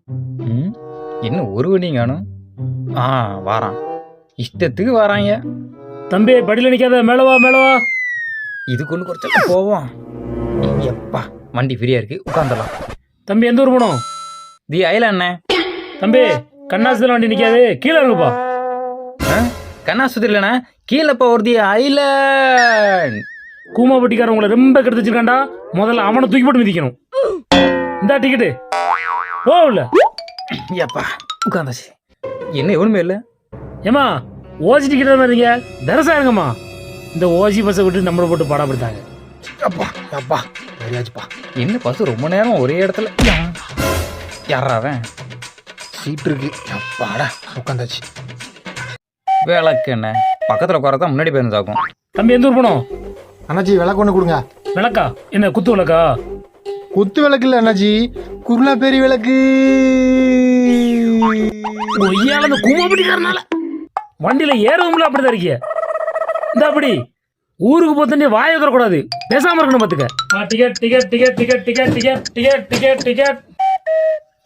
ம் என்ன ஒரு வண்டியும் காணும். வாரான், இஷ்டத்துக்கு வராங்க. தம்பி படியில் நிற்காத, மேலவா மேலவா. இது கொண்டு குறைச்சா போவோம். எப்பா வண்டி ஃப்ரீயா இருக்கு, உட்காந்துடலாம். தம்பி எந்த ஊர் போனோம்? தி ஐலாண்ணே. தம்பி கண்ணாசத்தில் வண்டி நிற்காது, கீழே இருக்குப்பா. கண்ணாசுத்திரி இல்லைண்ணா, கீழே போகிறது தி ஐலாண்ட். கூமாப்பட்டிக்காரன் உங்களை ரொம்ப கெடுத்து வச்சிருக்காண்டா. முதல்ல அவனை தூக்கி போட்டு மிதிக்கணும். இந்த டிக்கெட்டு போகல. எப்பா உட்காந்தாச்சு. என்ன எவனுமே இல்லை. ஏமா ஓசி டிக்கெட் மாதிரிங்க தரசா இருங்கம்மா. இந்த ஓசி பஸ்ஸை விட்டு நம்மளை போட்டு பாடப்படுத்தாங்க. அப்பா அப்பா சரியாச்சுப்பா. என்ன பஸ் ரொம்ப நேரம் ஒரே இடத்துல. யாராவன் சீட் இருக்கு. அப்பாடா உட்காந்தாச்சு. விளக்கு என்ன பக்கத்தில் உட்காரதான் முன்னாடி போயிருந்தாக்கும். தம்பி எந்த ஊர் போனோம்? அண்ணாச்சி விளக்கு ஒன்று கொடுங்க. விளக்கா? என்ன குத்து விளக்கா? குத்து விளக்கு இல்லை அண்ணாச்சி, குருளா பெரிய விளக்கு. ஒய்யால இந்த கூமாப்பட்டிக்காரனால வண்டியில ஏறவும்ல அப்படிதான் இருக்கிய. இந்த அப்படி ஊருக்கு போத்தண்டி வாயை தரக்கூடாது, பேசாம இருக்கணும் பாத்துக்க. Ticket ticket ticket ticket ticket ticket ticket ticket ticket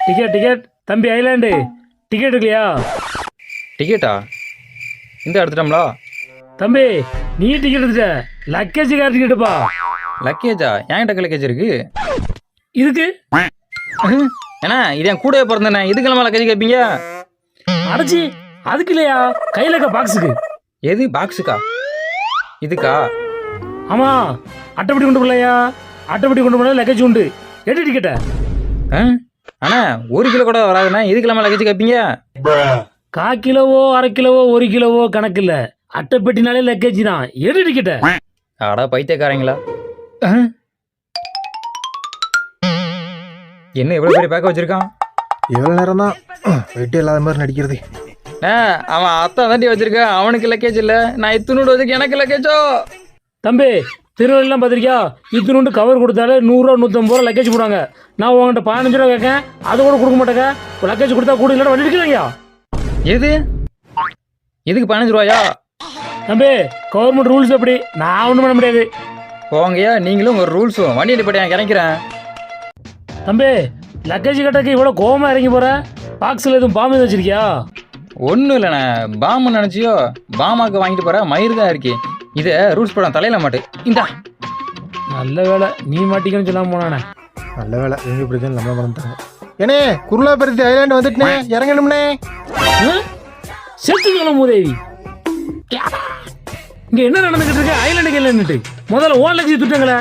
ticket ticket. தம்பி ஐலாண்டு டிக்கெட் இல்லையா? டிக்கெட்டா இந்த எடுத்துட்டோம்லா. தம்பி நீ டிக்கெட் எடுத்துட்ட, லக்கேஜ் கார் டிக்கெட்டுப்பா. லக்கேஜா? என்கிட்ட லக்கேஜ் இருக்கு. இதுக்கு ஏன்னா இது என் கூட பிறந்தேண்ணே, இதுக்கெல்லாம் லக்கேஜ் கேட்பீங்க? அடைச்சி அதுக்கு இல்லையா, கையில இருக்க பாக்ஸுக்கு. எது பாக்ஸுக்கா? இதுக்கா? ஆமா, அட்டைப்பட்டி கொண்டு போலையா? அட்டைப்பட்டி கொண்டு போனா லக்கேஜ் உண்டு. எட்டு டிக்கெட்டை. அண்ணா 1 கிலோ கூட வராதுண்ணா, இதுக்கெல்லாம் லக்கேஜ் கேட்பீங்க? 1/4 கிலோவோ 1/2 கிலோவோ 1 கிலோவோ கணக்கு இல்ல, அட்டைப்பட்டினாலே லக்கேஜ் தான். எடு டிக்கெட்டை. அடா பைத்தியக்காரங்களா. என்ன எவ்வளவு பெரிய பேக்க வச்சிருக்கான்? எவ்வளோ நேரம் தான் வெயிட்டே இல்லாத மாதிரி நடிக்கிறது. அவன் அத்தா தாண்டி வச்சிருக்கான், அவனுக்கு லக்கேஜ் இல்ல. நான் இத்துணூடு வச்சிருக்கேன், எனக்கு லக்கேஜோ. தம்பி திருவள்ளுவலாம் பார்த்திருக்கியா? இத்தினோண்டு கவர் கொடுத்தாலே 100 ரூபா 150 ரூபா லக்கேஜ் போடுவாங்க. நான் உங்கள்கிட்ட 15 ரூபா கேட்கேன், அது கூட கொடுக்க மாட்டேங்க. லக்கேஜ் கொடுத்தா கூட இல்லைன்னா வண்டி எடுக்கலையா? எது இதுக்கு 15 ரூபாயா? தம்பி கவர்மெண்ட் ரூல்ஸ் எப்படி, நான் ஒன்றும் பண்ண முடியாது. போங்கய்யா, நீங்களும் ஒரு ரூல்ஸும். வண்டி அடிப்படி நான் இறங்கிறேன். தம்பி லக்கேஜ் கட்டக்கு இவ்வளோ கோவமாக இறங்கி போகிற, பாக்ஸில் எதுவும் பாம்பு வச்சிருக்கியா? ஒன்றும் இல்லைண்ணே, பாம்பு நினச்சியோ? பாமாக்கு வாங்கிட்டு போகிற மயிர் தான் இருக்கு. இதை ரூல்ஸ் படம் தலையில் மாட்டு. இந்தா நல்ல வேலை நீ மாட்டிக்கன்னு சொல்லாமல் போனானே. நல்ல வேலை, எங்க பிரச்சனை நம்ம மறந்துட்டாங்க. ஏனே குருளா பெரிய ஐலாண்டு வந்துட்டுனே, இறங்கணும்னே. செத்துக்கணும் மூதேவி. இங்க என்ன நடந்துகிட்டு இருக்கு? ஐலாண்டுக்கு இல்லைன்னுட்டு முதல்ல ஓன் லக்கேஜ் துட்டுங்களே.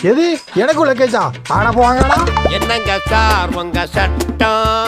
எது எனக்கு லக்கேஜா? ஆட போவாங்களா? என்னங்க சார் உங்க சட்டம்?